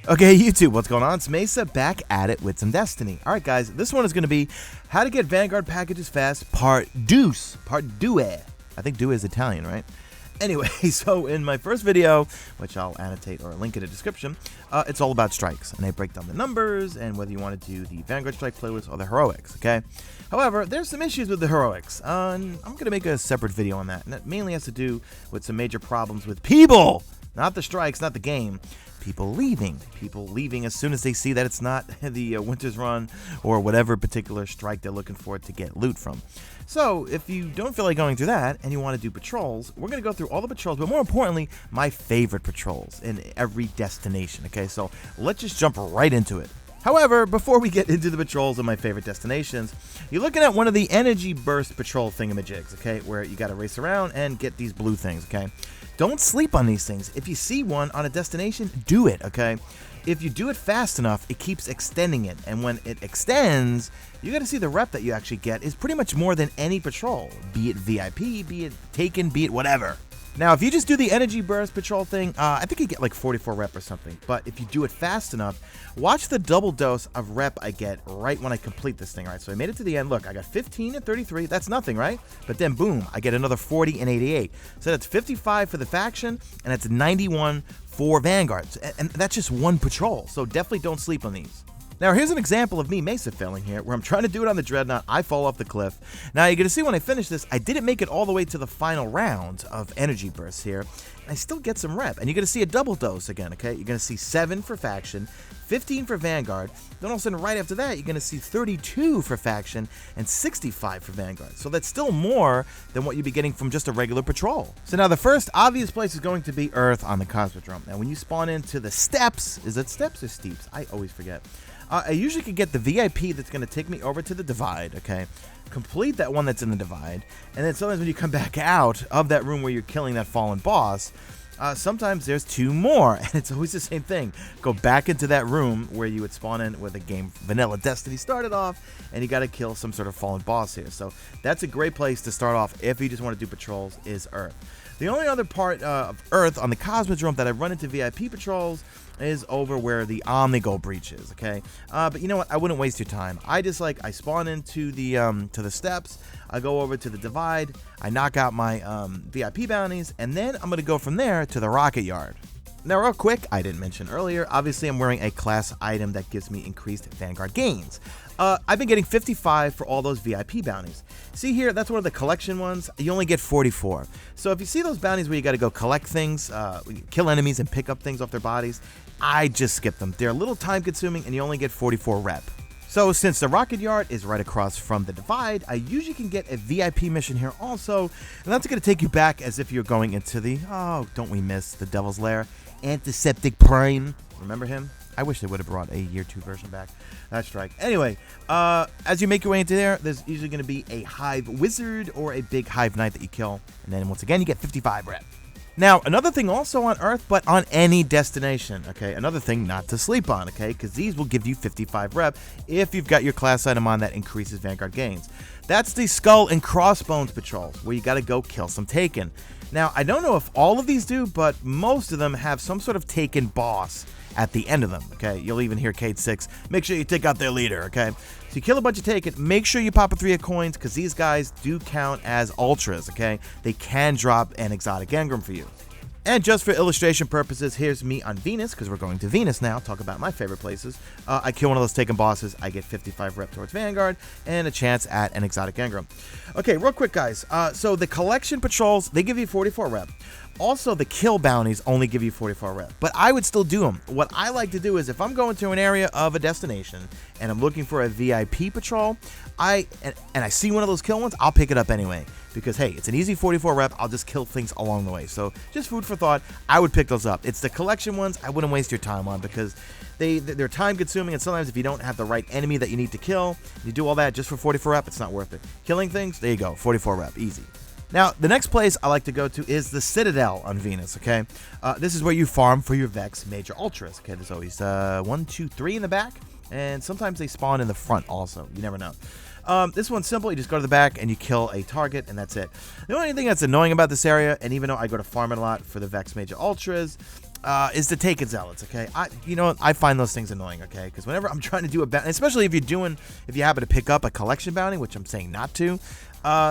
Okay, YouTube, what's going on? It's Mesa back at it with some Destiny. Alright guys, this one is going to be how to get Vanguard packages fast, part 2. I think due is Italian, right? Anyway, so in my first video, which I'll annotate or link in the description, it's all about strikes, and I break down the numbers and whether you want to do the Vanguard strike playlist or the heroics, okay? However, there's some issues with the heroics, and I'm going to make a separate video on that, and that mainly has to do with some major problems with people, not the strikes, not the game. People leaving as soon as they see that it's not the Winter's Run or whatever particular strike they're looking for to get loot from. So if you don't feel like going through that and you want to do patrols, we're going to go through all the patrols, but more importantly, my favorite patrols in every destination. Okay, so let's just jump right into it. However, before we get into the patrols of my favorite destinations, you're looking at one of the energy burst patrol thingamajigs, okay, where you got to race around and get these blue things, okay? Don't sleep on these things. If you see one on a destination, do it, okay? If you do it fast enough, it keeps extending it, and when it extends, you got to see the rep that you actually get is pretty much more than any patrol, be it VIP, be it Taken, be it whatever. Now, if you just do the energy burst patrol thing, I think you get like 44 rep or something. But if you do it fast enough, watch the double dose of rep I get right when I complete this thing, right? So I made it to the end. Look, I got 15 and 33. That's nothing, right? But then, boom, I get another 40 and 88. So that's 55 for the faction, and that's 91 for Vanguards. And that's just one patrol. So definitely don't sleep on these. Now, here's an example of me Mesa failing here, where I'm trying to do it on the Dreadnought, I fall off the cliff. Now, you're going to see when I finish this, I didn't make it all the way to the final round of energy bursts here, and I still get some rep. And you're going to see a double dose again, okay? You're going to see 7 for faction, 15 for Vanguard, then all of a sudden right after that, you're going to see 32 for faction and 65 for Vanguard. So that's still more than what you'd be getting from just a regular patrol. So now the first obvious place is going to be Earth on the Cosmodrome. Now, when you spawn into the steps, is it steps or steeps? I always forget. I usually could get the VIP that's going to take me over to the Divide, okay? Complete that one that's in the Divide, and then sometimes when you come back out of that room where you're killing that fallen boss, sometimes there's 2 more, and it's always the same thing. Go back into that room where you would spawn in where the game Vanilla Destiny started off, and you got to kill some sort of fallen boss here. So that's a great place to start off if you just want to do patrols is Earth. The only other part of Earth on the Cosmodrome that I've run into VIP patrols is over where the Omnigol breach is, okay? But you know what? I wouldn't waste your time. I spawn into the to the steps. I go over to the Divide. I knock out my VIP bounties, and then I'm gonna go from there to the Rocket Yard. Now, real quick, I didn't mention earlier, obviously I'm wearing a class item that gives me increased Vanguard gains. I've been getting 55 for all those VIP bounties. See here, that's one of the collection ones. You only get 44. So if you see those bounties where you got to go collect things, kill enemies and pick up things off their bodies, I just skip them. They're a little time consuming and you only get 44 rep. So since the Rocket Yard is right across from the Divide, I usually can get a VIP mission here also, and that's going to take you back as if you're going into the, oh, don't we miss the Devil's Lair, Antiseptic Prime. Remember him? I wish they would have brought a year 2 version back. That strike. Anyway, as you make your way into there, there's usually going to be a Hive Wizard or a big Hive Knight that you kill, and then once again, you get 55 rep. Now, another thing also on Earth, but on any destination, okay? Another thing not to sleep on, okay? Because these will give you 55 rep if you've got your class item on that increases Vanguard gains. That's the Skull and Crossbones patrols, where you got to go kill some Taken. Now, I don't know if all of these do, but most of them have some sort of Taken boss at the end of them, okay? You'll even hear Cade 6, make sure you take out their leader, okay? So you kill a bunch of Taken, make sure you pop a 3 of coins, because these guys do count as ultras, okay? They can drop an exotic engram for you. And just for illustration purposes, here's me on Venus, because we're going to Venus now, talk about my favorite places. I kill one of those Taken bosses, I get 55 rep towards Vanguard, and a chance at an exotic engram. Okay, real quick, guys. So the collection patrols, they give you 44 rep. Also, the kill bounties only give you 44 rep, but I would still do them. What I like to do is if I'm going to an area of a destination and I'm looking for a VIP patrol, and I see one of those kill ones, I'll pick it up anyway. Because, hey, it's an easy 44 rep. I'll just kill things along the way. So just food for thought. I would pick those up. It's the collection ones I wouldn't waste your time on because they're time consuming. And sometimes if you don't have the right enemy that you need to kill, you do all that just for 44 rep, it's not worth it. Killing things, there you go. 44 rep. Easy. Now, the next place I like to go to is the Citadel on Venus, okay? This is where you farm for your Vex Major Ultras, okay? There's always 1, 2, 3 in the back, and sometimes they spawn in the front also. You never know. This one's simple. You just go to the back and you kill a target, and that's it. The only thing that's annoying about this area, and even though I go to farm it a lot for the Vex Major Ultras, is the Taken Zealots, okay? I find those things annoying, okay? Because whenever I'm trying to do a bounty, especially if you happen to pick up a collection bounty, which I'm saying not to,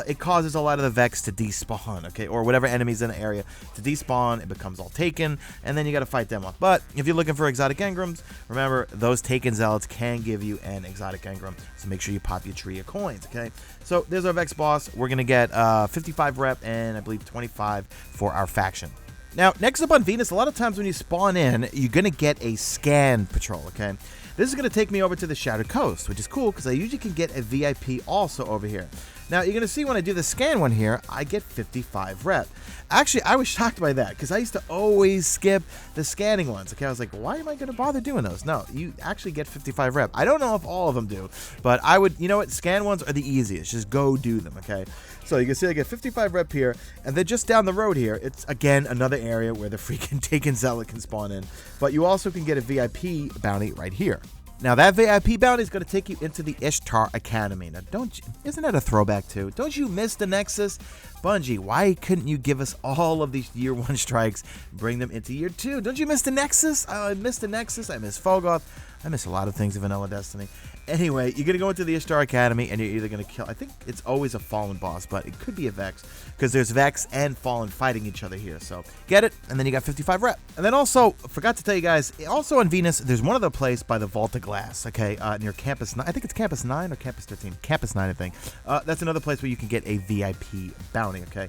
it causes a lot of the Vex to despawn, okay? Or whatever enemies in the area to despawn, it becomes all taken, and then you got to fight them off. But if you're looking for exotic engrams, remember, those Taken Zealots can give you an exotic engram, so make sure you pop your tree of coins, okay? So there's our Vex boss. We're going to get 55 rep and I believe 25 for our faction. Now, next up on Venus, a lot of times when you spawn in, you're going to get a scan patrol, okay? This is going to take me over to the Shattered Coast, which is cool because I usually can get a VIP also over here. Now, you're going to see when I do the scan one here, I get 55 rep. Actually, I was shocked by that because I used to always skip the scanning ones. Okay, I was like, why am I going to bother doing those? No, you actually get 55 rep. I don't know if all of them do, but I would, you know what, scan ones are the easiest. Just go do them, okay? So you can see I get 55 rep here, and then just down the road here, it's, again, another area where the freaking Taken Zealot can spawn in. But you also can get a VIP bounty right here. Now, that VIP bounty is going to take you into the Ishtar Academy. Now, isn't that a throwback, too? Don't you miss the Nexus? Bungie, why couldn't you give us all of these Year 1 strikes, bring them into Year 2? Don't you miss the Nexus? I miss the Nexus. I miss Fogoth. I miss a lot of things in Vanilla Destiny. Anyway, you're going to go into the Ishtar Academy, and you're either going to kill... I think it's always a Fallen boss, but it could be a Vex, because there's Vex and Fallen fighting each other here. So, get it, and then you got 55 rep. And then also, forgot to tell you guys, also on Venus, there's one other place by the Vault of Glass, okay, near Campus 9. I think it's Campus 9 or Campus 13. Campus 9, I think. That's another place where you can get a VIP bounty, okay?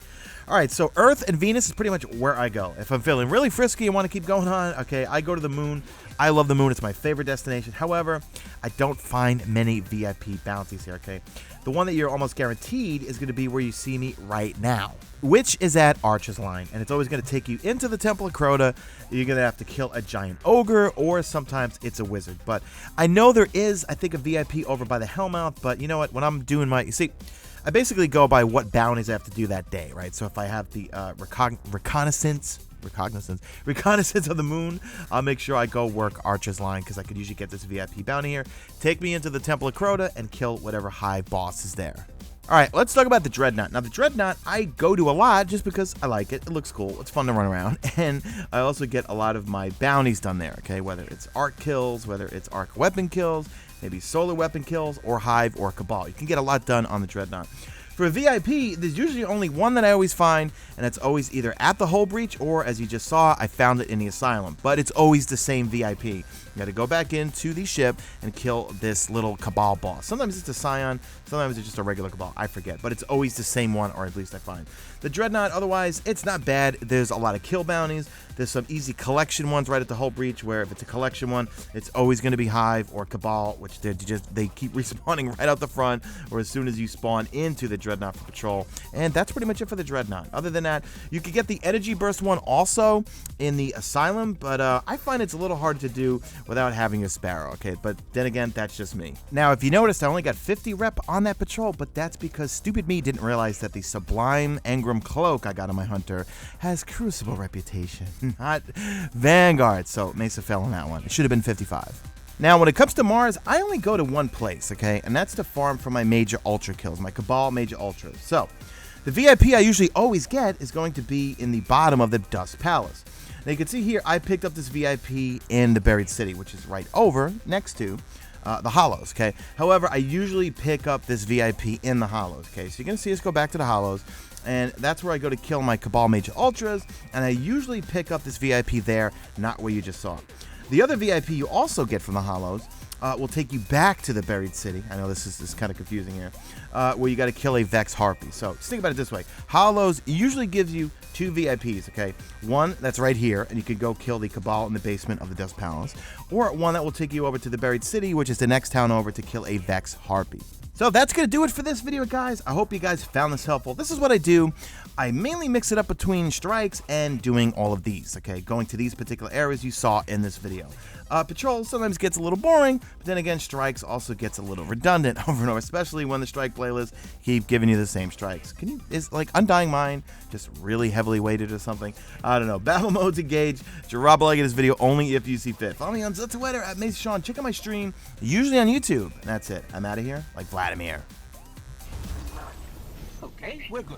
All right, so Earth and Venus is pretty much where I go. If I'm feeling really frisky and want to keep going on, okay, I go to the moon. I love the moon. It's my favorite destination. However, I don't find many VIP bounties here, okay? The one that you're almost guaranteed is going to be where you see me right now, which is at Archer's Line, and it's always going to take you into the Temple of Crota. You're going to have to kill a giant ogre, or sometimes it's a wizard. But I know there is, I think, a VIP over by the Hellmouth, but you know what? When I'm doing my... You see, I basically go by what bounties I have to do that day, right? So if I have the reconnaissance of the moon, I'll make sure I go work Archer's Line because I could usually get this VIP bounty here. Take me into the Temple of Crota and kill whatever high boss is there. All right, let's talk about the Dreadnought. Now, the Dreadnought, I go to a lot just because I like it. It looks cool. It's fun to run around. And I also get a lot of my bounties done there, okay? Whether it's arc kills, whether it's arc weapon kills, maybe solar weapon kills, or Hive or Cabal. You can get a lot done on the Dreadnought. For a VIP, there's usually only one that I always find, and it's always either at the Hull Breach or, as you just saw, I found it in the Asylum. But it's always the same VIP. You got to go back into the ship and kill this little Cabal boss. Sometimes it's a Scion, sometimes it's just a regular Cabal. I forget, but it's always the same one, or at least I find. The Dreadnought, otherwise, it's not bad. There's a lot of kill bounties. There's some easy collection ones right at the Hull Breach, where if it's a collection one, it's always going to be Hive or Cabal, which they keep respawning right out the front, or as soon as you spawn into the Dreadnought for patrol. And that's pretty much it for the Dreadnought. Other than that, you could get the Energy Burst one also in the Asylum, but I find it's a little hard to do without having a Sparrow, okay? But then again, that's just me. Now, if you noticed, I only got 50 rep on that patrol, but that's because stupid me didn't realize that the Sublime Engram Cloak I got on my Hunter has Crucible reputation, not Vanguard, so Mesa fell on that one. It should have been 55. Now, when it comes to Mars, I only go to one place, okay? And that's to farm for my major ultra kills, my Cabal major ultras. So, the VIP I usually always get is going to be in the bottom of the Dust Palace. Now, you can see here, I picked up this VIP in the Buried City, which is right over next to the Hollows, okay? However, I usually pick up this VIP in the Hollows, okay? So you're going to see us go back to the Hollows, and that's where I go to kill my Cabal Major Ultras, and I usually pick up this VIP there, not where you just saw it. The other VIP you also get from the Hollows will take you back to the Buried City. I know this is kind of confusing here, where you got to kill a Vex Harpy. So just think about it this way. Hollows usually gives you 2 VIPs, okay? One that's right here, and you can go kill the Cabal in the basement of the Dust Palace, or one that will take you over to the Buried City, which is the next town over, to kill a Vex Harpy. So that's going to do it for this video, guys. I hope you guys found this helpful. This is what I do. I mainly mix it up between strikes and doing all of these, okay? Going to these particular areas you saw in this video. Patrol sometimes gets a little boring, but then again, strikes also gets a little redundant over and over, especially when the strike playlist keep giving you the same strikes. Is like Undying Mind just really heavily weighted or something? I don't know. Battle modes engaged. Drop a like in this video only if you see fit. Follow me on Twitter at Mesa Sean. Check out my stream, usually on YouTube. And that's it. I'm out of here like Vladimir. Okay, we're good.